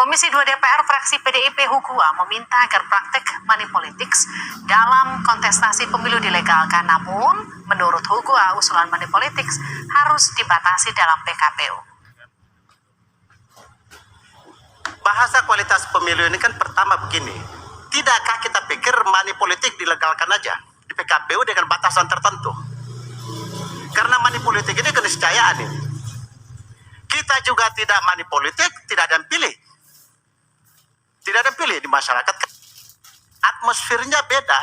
Komisi 2 DPR fraksi PDIP Hugua meminta agar praktek money politics dalam kontestasi pemilu dilegalkan. Namun, menurut Hugua, usulan money politics harus dibatasi dalam PKPU. Bahasa kualitas pemilu ini kan pertama begini, tidakkah kita pikir money politik dilegalkan aja di PKPU dengan batasan tertentu? Karena money politik ini keniscayaan ini. Kita juga tidak money politik, tidak ada yang pilih. Tidak ada yang pilih di masyarakat. Atmosfernya beda.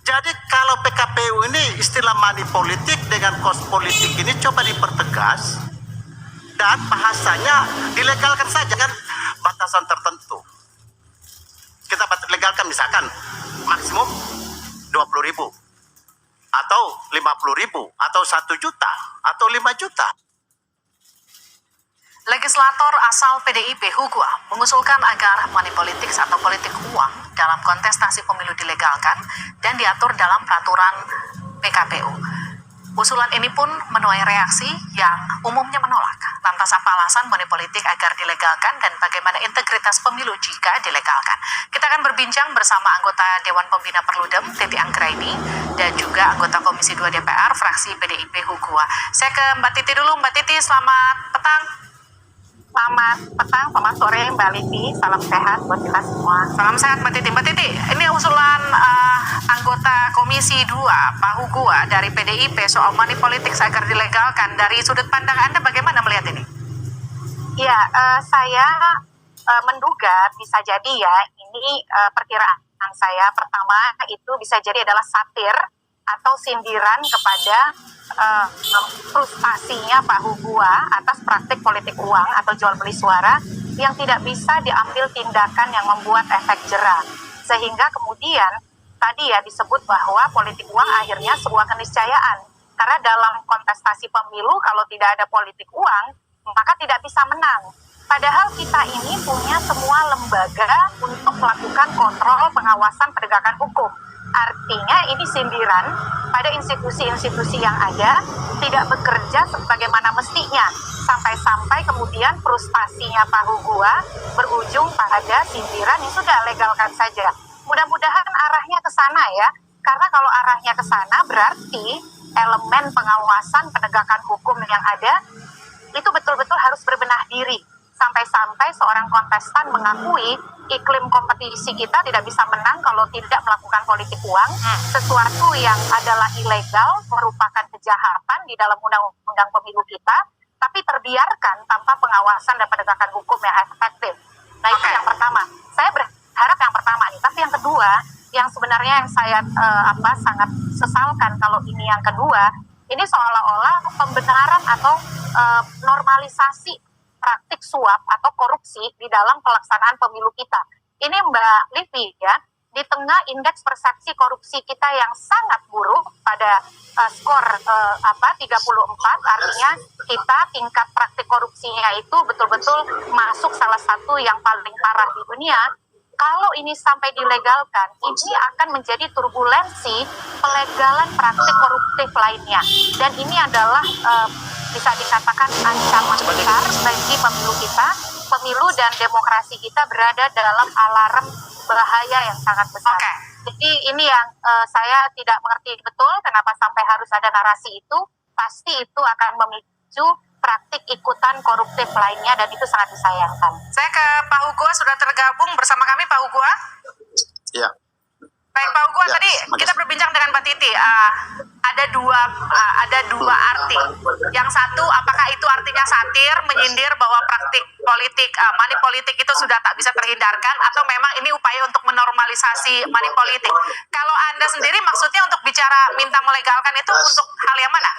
Jadi kalau PKPU ini istilah money politik dengan cost politik ini coba dipertegas dan bahasanya dilegalkan saja kan batasan tertentu. Kita legalkan misalkan maksimum 20.000 atau 50.000 atau 1 juta atau 5 juta. Legislator asal PDIP Hugua mengusulkan agar money politics atau politik uang dalam kontestasi pemilu dilegalkan dan diatur dalam peraturan PKPU. Usulan ini pun menuai reaksi yang umumnya menolak. Lantas apa alasan money politik agar dilegalkan dan bagaimana integritas pemilu jika dilegalkan? Kita akan berbincang bersama anggota Dewan Pembina Perludem, Titi Anggraini, dan juga anggota Komisi 2 DPR fraksi PDIP Hugua. Saya ke Mbak Titi dulu. Mbak Titi, selamat petang. Selamat petang, selamat sore Mbak Livi, salam sehat buat kita semua. Salam sehat Mbak Titi. Mbak Titi, ini usulan anggota Komisi 2 Pak Hugua dari PDIP soal money politics agar dilegalkan. Dari sudut pandang Anda bagaimana melihat ini? Ya, saya menduga bisa jadi ya, ini perkiraan saya pertama itu bisa jadi adalah satir atau sindiran kepada frustasinya Pak Hugua atas praktik politik uang atau jual beli suara yang tidak bisa diambil tindakan yang membuat efek jera. Sehingga kemudian tadi ya disebut bahwa politik uang akhirnya sebuah keniscayaan. Karena dalam kontestasi pemilu kalau tidak ada politik uang maka tidak bisa menang. Padahal kita ini punya semua lembaga untuk melakukan kontrol pengawasan penegakan hukum. Artinya ini sindiran pada institusi-institusi yang ada tidak bekerja sebagaimana mestinya. Sampai-sampai kemudian frustasinya Pak Hugua berujung pada sindiran yang sudah legalkan saja. Mudah-mudahan arahnya ke sana ya. Karena kalau arahnya ke sana berarti elemen pengawasan penegakan hukum yang ada itu betul-betul harus berbenah diri. Sampai-sampai seorang kontestan mengakui iklim kompetisi kita tidak bisa menang kalau tidak melakukan politik uang, sesuatu yang adalah ilegal, merupakan kejahatan di dalam undang-undang pemilu kita, tapi terbiarkan tanpa pengawasan dan penegakan hukum yang efektif. Nah itu yang pertama. Saya berharap yang pertama nih, tapi yang kedua, yang sebenarnya yang saya sangat sesalkan kalau ini yang kedua, ini seolah-olah pembenaran atau normalisasi praktik suap atau korupsi di dalam pelaksanaan pemilu kita. Ini Mbak Livi ya, di tengah indeks persepsi korupsi kita yang sangat buruk pada skor 34, artinya kita tingkat praktik korupsinya itu betul-betul masuk salah satu yang paling parah di dunia. Kalau ini sampai dilegalkan, ini akan menjadi turbulensi pelegalan praktik koruptif lainnya. Dan ini adalah bisa dikatakan ancaman besar bagi pemilu kita. Pemilu dan demokrasi kita berada dalam alarm bahaya yang sangat besar. Jadi ini yang saya tidak mengerti betul kenapa sampai harus ada narasi itu. Pasti itu akan memicu praktik ikutan koruptif lainnya dan itu sangat disayangkan. Saya ke Pak Hugua, sudah tergabung bersama kami Pak Hugua. Ya. Baik Pak Hugua, Ya, tadi kita berbincang dengan Mbak Titi. Ada dua arti. Yang satu, apakah itu artinya satir, menyindir bahwa praktik politik, money politik itu sudah tak bisa terhindarkan, atau memang ini upaya untuk menormalisasi money politik? Kalau Anda sendiri maksudnya untuk bicara minta melegalkan itu untuk hal yang mana?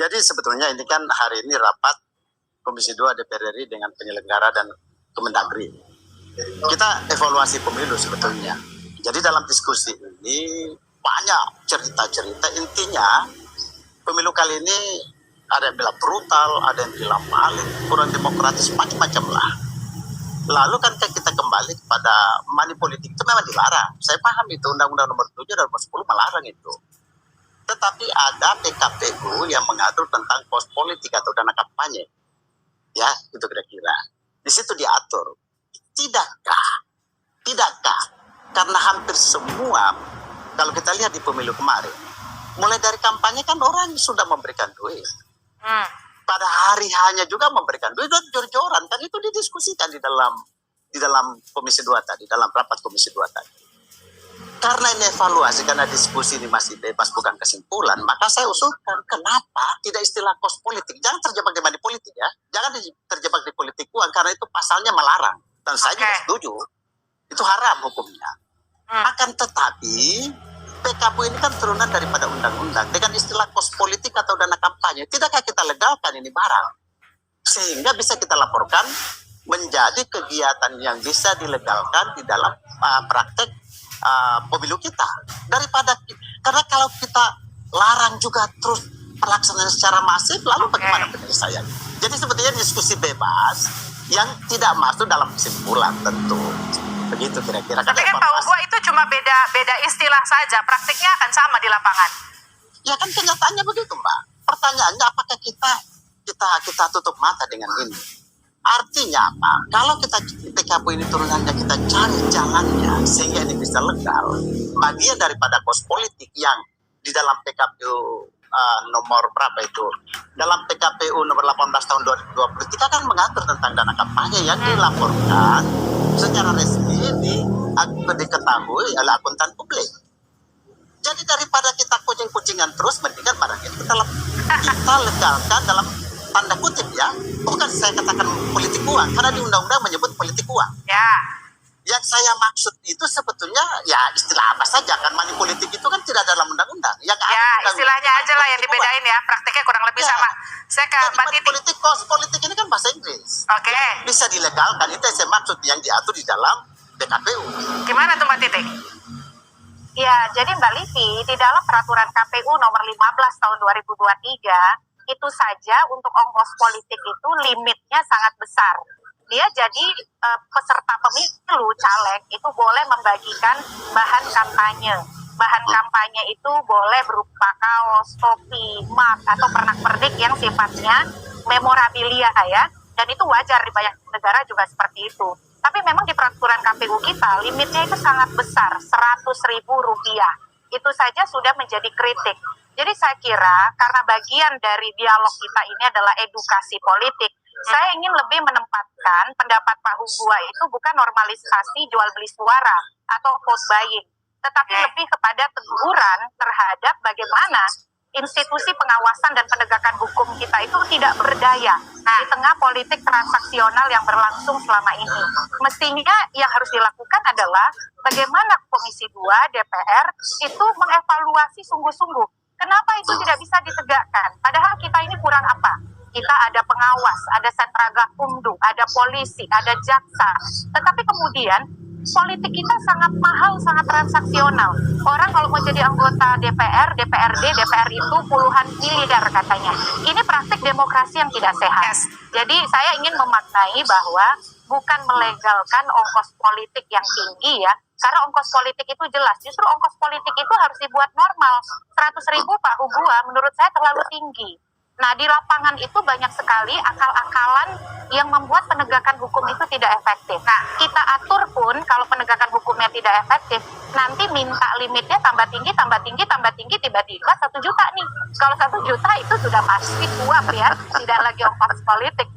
Jadi sebetulnya ini kan hari ini rapat Komisi 2 DPR RI dengan penyelenggara dan Kemendagri. Kita evaluasi pemilu sebetulnya. Jadi dalam diskusi ini banyak cerita-cerita, intinya pemilu kali ini ada yang bilang brutal, ada yang bilang maling, kurang demokratis, macam-macam lah. Lalu kan kita kembali kepada money politik itu memang dilarang. Saya paham itu, Undang-Undang Nomor 7 dan Nomor 10 melarang itu. Tetapi ada PKPU yang mengatur tentang kos politik atau dana kampanye. Ya, itu kira-kira. Di situ diatur. Tidakkah? Karena hampir semua, kalau kita lihat di pemilu kemarin, mulai dari kampanye kan orang sudah memberikan duit. Pada hari hanya juga memberikan duit dan jor-joran, kan itu didiskusikan di dalam Komisi 2 tadi, dalam rapat Komisi 2 tadi. Karena ini evaluasi, karena diskusi ini masih bebas bukan kesimpulan, maka saya usulkan kenapa tidak istilah kos politik. Jangan terjebak di money politik ya. Jangan terjebak di politik uang karena itu pasalnya melarang. Dan saya juga setuju. Itu haram hukumnya. Akan tetapi PKPU ini kan turunan daripada undang-undang. Dengan istilah kos politik atau dana kampanye, tidakkah kita legalkan ini barang? Sehingga bisa kita laporkan menjadi kegiatan yang bisa dilegalkan di dalam praktek pemilu kita. Karena kalau kita larang juga terus pelaksanaan secara masif, lalu bagaimana penyelesaian? Jadi sebetulnya diskusi bebas yang tidak masuk dalam kesimpulan tentu. Begitu kira-kira. Tapi kan Pak Ugua itu cuma beda istilah saja, praktiknya akan sama di lapangan. Ya kan kenyataannya begitu, Mbak. Pertanyaannya apakah kita tutup mata dengan ini? Artinya apa? Kalau kita PKPU ini turunannya kita cari jalannya sehingga ini bisa legal, bagian daripada kos politik yang di dalam PKPU nomor berapa itu? Dalam PKPU nomor 18 tahun 2020 kita kan mengatur tentang dana kampanye yang dilaporkan secara resmi diketahui oleh akuntan publik. Jadi daripada kita kucing-kucingan terus, mendingan pada kita legalkan dalam tanda kutip ya, bukan saya katakan politik uang, karena di undang-undang menyebut politik uang. Ya. Yang saya maksud itu sebetulnya ya istilah apa saja kan, money politik itu kan tidak dalam undang-undang. Istilahnya aja lah yang dibedain ya, praktiknya kurang lebih sama. Saya ke Mbak Titi. Politik, kos politik ini kan bahasa Inggris. Oke. Bisa dilegalkan, itu yang saya maksud yang diatur di dalam PKPU. Gimana tuh Mbak Titi? Ya, jadi Mbak Livi, di dalam peraturan KPU nomor 15 tahun 2023, itu saja untuk ongkos politik itu limitnya sangat besar. Dia jadi peserta pemilu caleg itu boleh membagikan bahan kampanye. Bahan kampanye itu boleh berupa kaos, topi, mug, atau pernak-pernik yang sifatnya memorabilia ya. Dan itu wajar di banyak negara juga seperti itu. Tapi memang di peraturan KPU kita limitnya itu sangat besar, Rp100.000. Itu saja sudah menjadi kritik. Jadi saya kira karena bagian dari dialog kita ini adalah edukasi politik, saya ingin lebih menempatkan pendapat Pak Hugua itu bukan normalisasi jual beli suara atau vote buying, tetapi lebih kepada teguran terhadap bagaimana institusi pengawasan dan penegakan hukum kita itu tidak berdaya di tengah politik transaksional yang berlangsung selama ini. Mestinya yang harus dilakukan adalah bagaimana Komisi 2 DPR itu mengevaluasi sungguh-sungguh kenapa itu tidak bisa ditegakkan. Padahal kita ini kurang apa? Kita ada pengawas, ada sentra gakumdu, ada polisi, ada jaksa. Tetapi kemudian politik kita sangat mahal, sangat transaksional. Orang kalau mau jadi anggota DPR, DPRD, DPR itu puluhan miliar katanya. Ini praktik demokrasi yang tidak sehat. Jadi saya ingin memaknai bahwa bukan melegalkan ongkos politik yang tinggi ya. Karena ongkos politik itu jelas. Justru ongkos politik itu harus dibuat normal. 100.000 Pak Hugua menurut saya terlalu tinggi. Nah, di lapangan itu banyak sekali akal-akalan yang membuat penegakan hukum itu tidak efektif. Nah, kita atur pun kalau penegakan hukumnya tidak efektif, nanti minta limitnya tambah tinggi, tiba-tiba 1 juta nih. Kalau 1 juta itu sudah pasti suap ya, tidak lagi ongkos politik.